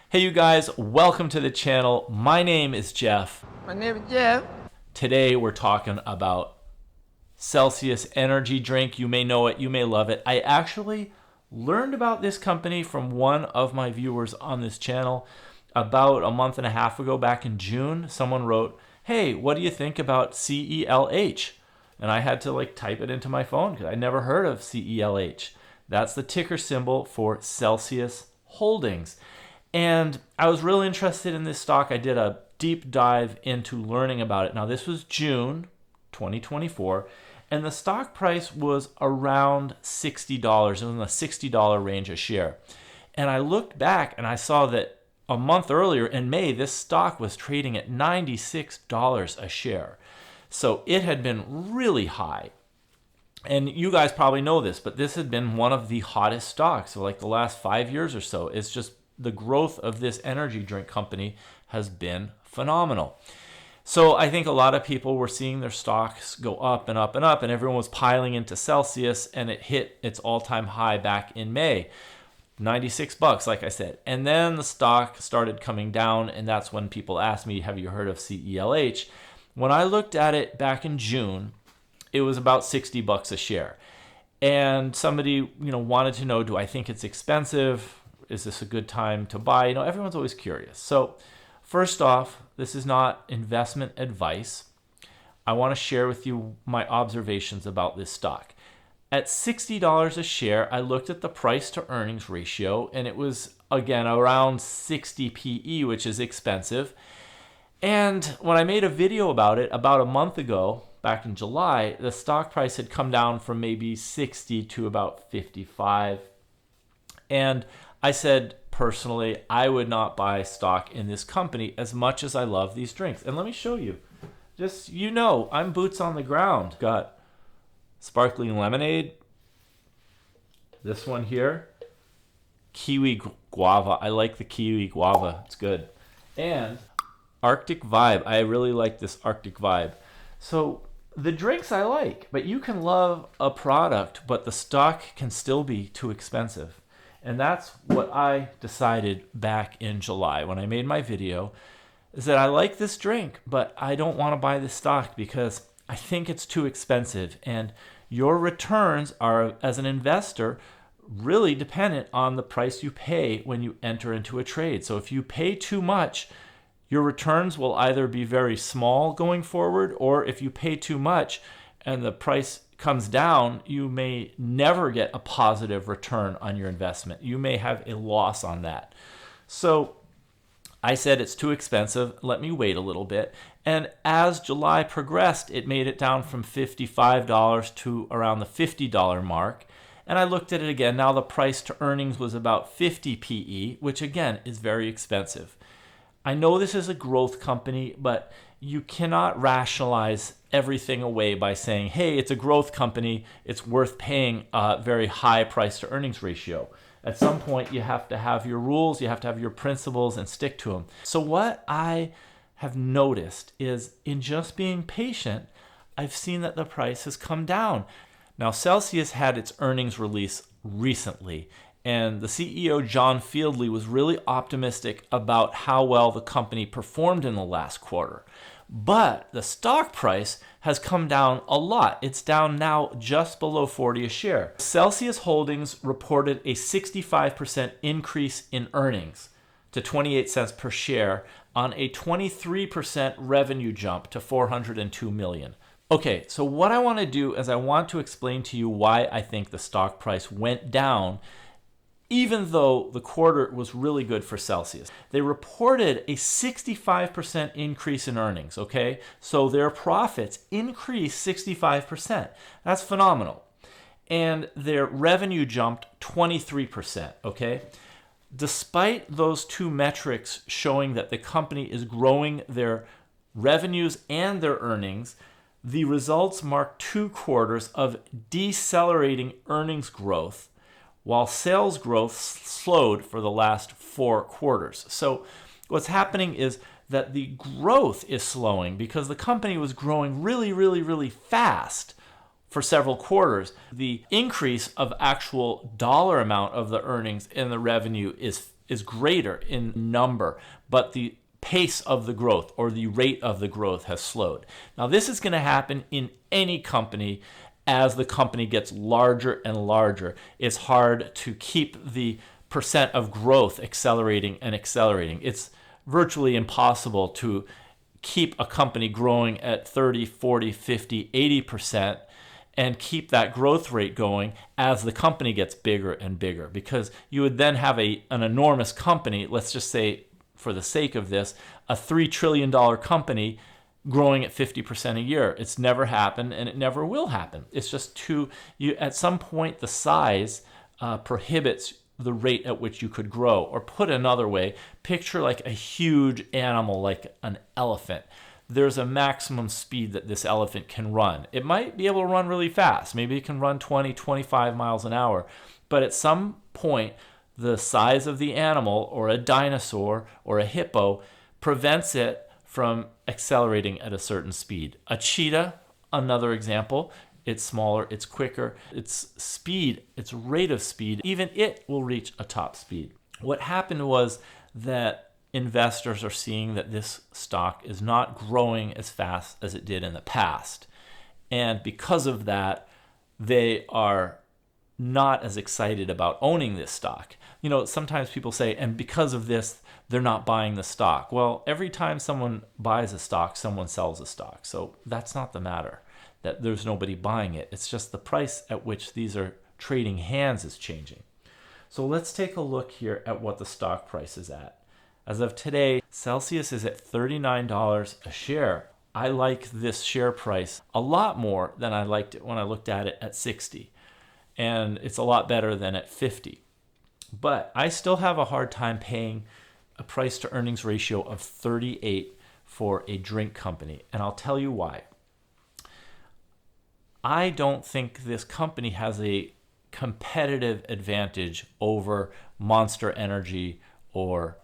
Hey you guys, welcome to the channel. My name is Jeff. My name is Jeff. Today we're talking about Celsius energy drink. You may know it, you may love it. I actually learned about this company from one of my viewers on this channel about a month and a half ago, back in June. Someone wrote, hey, what do you think about CELH? And I had to type it into my phone because I never heard of CELH. That's the ticker symbol for Celsius Holdings. And I was really interested in this stock. I did a deep dive into learning about it. Now, this was June 2024, and the stock price was around $60. It was in the $60 range a share. And I looked back and I saw that a month earlier in May, this stock was trading at $96 a share. So it had been really high. And you guys probably know this, but this had been one of the hottest stocks for the last 5 years or so. It's just the growth of this energy drink company has been phenomenal. So I think a lot of people were seeing their stocks go up and up and up, and everyone was piling into Celsius, and it hit its all-time high back in May. $96, like I said. And then the stock started coming down, and that's when people asked me, have you heard of CELH? When I looked at it back in June, it was about $60 a share. And somebody, wanted to know, do I think it's expensive? Is this a good time to buy? Everyone's always curious. So first off, this is not investment advice. I want to share with you my observations about this stock. At $60 a share, I looked at the price to earnings ratio, and it was, again, around 60 PE, which is expensive. And when I made a video about it about a month ago, back in July, the stock price had come down from maybe 60 to about 55. And I said, personally, I would not buy stock in this company as much as I love these drinks. And let me show you. Just, I'm boots on the ground. Got sparkling lemonade. This one here. Kiwi guava. I like the kiwi guava. It's good. And Arctic Vibe. I really like this Arctic Vibe. So the drinks I like, but you can love a product, but the stock can still be too expensive. And that's what I decided back in July when I made my video, is that I like this drink, but I don't want to buy this stock because I think it's too expensive. And your returns are, as an investor, really dependent on the price you pay when you enter into a trade. So if you pay too much, your returns will either be very small going forward, or if you pay too much and the price comes down, you may never get a positive return on your investment. You may have a loss on that. So I said it's too expensive. Let me wait a little bit. And as July progressed, it made it down from $55 to around the $50 mark. And I looked at it again. Now the price to earnings was about 50 PE, which again is very expensive. I know this is a growth company, but you cannot rationalize everything away by saying, hey, it's a growth company, it's worth paying a very high price to earnings ratio. At some point, you have to have your rules, you have to have your principles and stick to them. So what I have noticed is, in just being patient, I've seen that the price has come down. Now, Celsius had its earnings release recently, and the CEO, John Fieldly, was really optimistic about how well the company performed in the last quarter. But the stock price has come down a lot. It's down now just below 40 a share. Celsius Holdings reported a 65% increase in earnings to 28 cents per share on a 23% revenue jump to $402 million. Okay, so what I want to do is I want to explain to you why I think the stock price went down, even though the quarter was really good for Celsius. They reported a 65% increase in earnings, okay? So their profits increased 65%. That's phenomenal. And their revenue jumped 23%, okay? Despite those two metrics showing that the company is growing their revenues and their earnings, the results mark 2 quarters of decelerating earnings growth, while sales growth slowed for the last 4 quarters. So what's happening is that the growth is slowing because the company was growing really, really, really fast for several quarters. The increase of actual dollar amount of the earnings and the revenue is is greater in number, but the pace of the growth or the rate of the growth has slowed. Now, this is going to happen in any company as the company gets larger and larger. It's hard to keep the percent of growth accelerating and accelerating. It's virtually impossible to keep a company growing at 30, 40, 50, 80% and keep that growth rate going as the company gets bigger and bigger, because you would then have an enormous company, let's just say for the sake of this, a $3 trillion company growing at 50% a year. It's never happened and it never will happen. It's just at some point the size prohibits the rate at which you could grow. Or put another way, picture like a huge animal like an elephant. There's a maximum speed that this elephant can run. It might be able to run really fast. Maybe it can run 20, 25 miles an hour. But at some point, the size of the animal or a dinosaur or a hippo prevents it from accelerating at a certain speed. A cheetah, another example, it's smaller, it's quicker, its speed, its rate of speed, even it will reach a top speed. What happened was that investors are seeing that this stock is not growing as fast as it did in the past. And because of that, they are not as excited about owning this stock. You know, sometimes people say, and because of this, they're not buying the stock. Well, every time someone buys a stock, someone sells a stock. So that's not the matter, that there's nobody buying it. It's just the price at which these are trading hands is changing. So let's take a look here at what the stock price is at. As of today, Celsius is at $39 a share. I like this share price a lot more than I liked it when I looked at it at 60. And it's a lot better than at 50. But I still have a hard time paying a price to earnings ratio of 38 for a drink company. And I'll tell you why. I don't think this company has a competitive advantage over Monster Energy or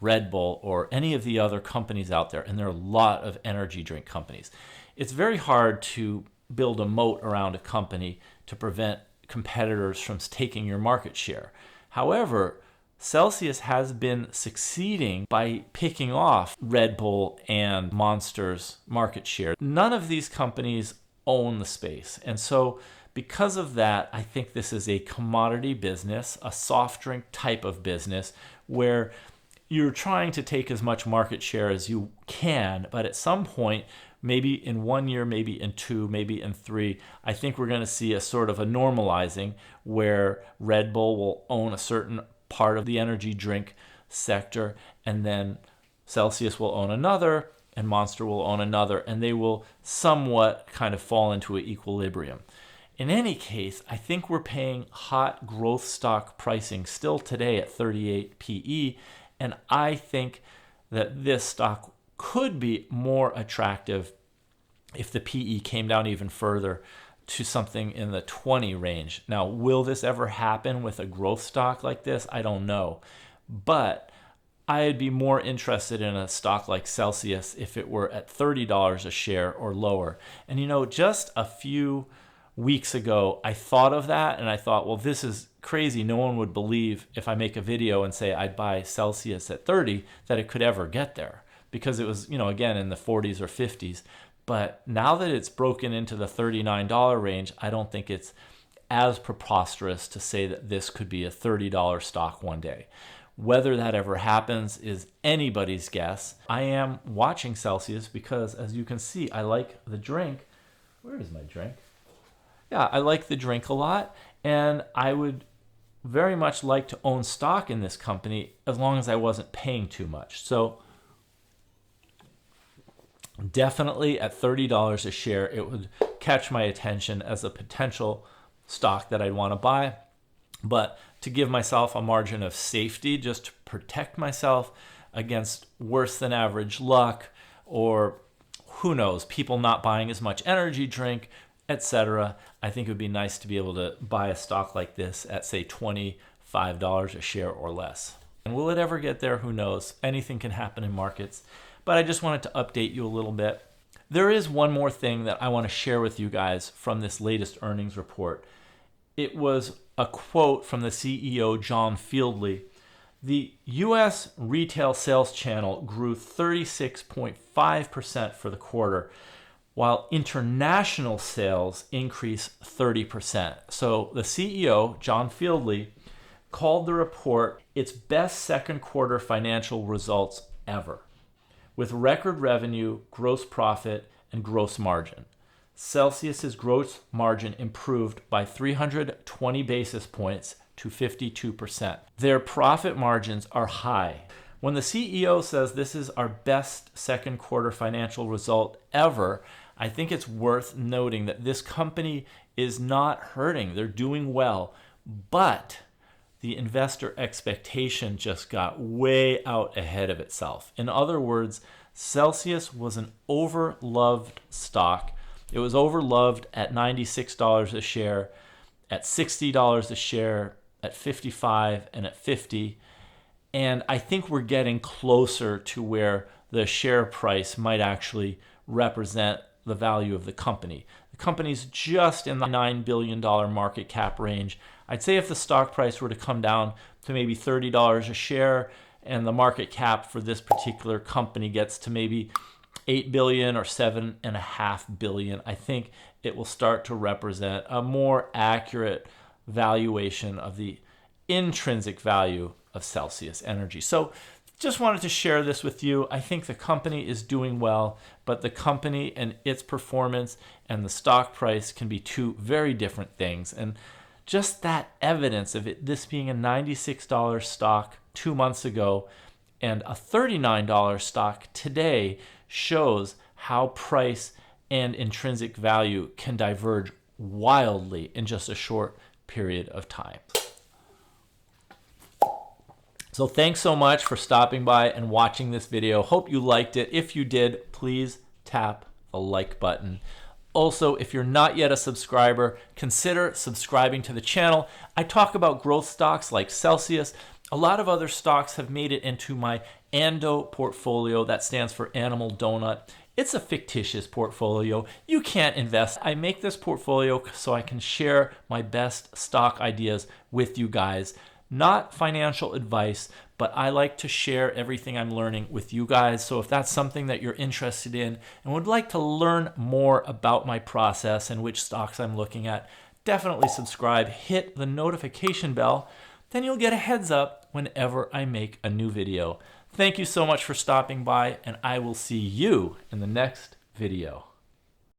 Red Bull or any of the other companies out there. And there are a lot of energy drink companies. It's very hard to build a moat around a company to prevent competitors from taking your market share. However, Celsius has been succeeding by picking off Red Bull and Monster's market share. None of these companies own the space. And so because of that, I think this is a commodity business, a soft drink type of business where you're trying to take as much market share as you can, but at some point, maybe in 1 year, maybe in 2, maybe in 3, I think we're going to see a sort of a normalizing where Red Bull will own a certain part of the energy drink sector, and then Celsius will own another, and Monster will own another, and they will somewhat kind of fall into an equilibrium. In any case, I think we're paying hot growth stock pricing still today at 38 PE, and I think that this stock could be more attractive if the PE came down even further to something in the 20 range. Now, will this ever happen with a growth stock like this? I don't know. But I'd be more interested in a stock like Celsius if it were at $30 a share or lower. And you know, just a few weeks ago, I thought of that and I thought, well, this is crazy. No one would believe if I make a video and say I'd buy Celsius at 30 that it could ever get there, because it was, you know, again, in the 40s or 50s. But now that it's broken into the $39 range, I don't think it's as preposterous to say that this could be a $30 stock one day. Whether that ever happens is anybody's guess. I am watching Celsius because, as you can see, I like the drink. Where is my drink? Yeah, I like the drink a lot, and I would very much like to own stock in this company as long as I wasn't paying too much. So definitely at $30 a share, it would catch my attention as a potential stock that I'd want to buy. But to give myself a margin of safety, just to protect myself against worse than average luck, or who knows, people not buying as much energy drink, etc., I think it would be nice to be able to buy a stock like this at, say, $25 a share or less. And will it ever get there? Who knows? Anything can happen in markets. But I just wanted to update you a little bit. There is one more thing that I want to share with you guys from this latest earnings report. It was a quote from the CEO, John Fieldly, The U.S. retail sales channel grew 36.5% for the quarter, while international sales increased 30%. So the CEO, John Fieldly, called the report its best second quarter financial results ever, with record revenue, gross profit, and gross margin. Celsius's gross margin improved by 320 basis points to 52%. Their profit margins are high. When the CEO says this is our best second quarter financial result ever, I think it's worth noting that this company is not hurting. They're doing well, but the investor expectation just got way out ahead of itself. In other words, Celsius was an overloved stock. It was overloved at $96 a share, at $60 a share, at $55, and at $50. And I think we're getting closer to where the share price might actually represent the value of the company. The company's just in the $9 billion market cap range. I'd say if the stock price were to come down to maybe $30 a share and the market cap for this particular company gets to maybe $8 billion or $7.5 billion, I think it will start to represent a more accurate valuation of the intrinsic value of Celsius Energy. So just wanted to share this with you. I think the company is doing well, but the company and its performance and the stock price can be two very different things. And just that evidence of this being a $96 stock 2 months ago and a $39 stock today shows how price and intrinsic value can diverge wildly in just a short period of time. So thanks so much for stopping by and watching this video. Hope you liked it. If you did, please tap the like button. Also, if you're not yet a subscriber, consider subscribing to the channel. I talk about growth stocks like Celsius. A lot of other stocks have made it into my ANDO portfolio. That stands for Animal Donut. It's a fictitious portfolio. You can't invest. I make this portfolio so I can share my best stock ideas with you guys. Not financial advice, but I like to share everything I'm learning with you guys. So if that's something that you're interested in and would like to learn more about my process and which stocks I'm looking at, definitely subscribe, hit the notification bell, then you'll get a heads up whenever I make a new video. Thank you so much for stopping by, and I will see you in the next video.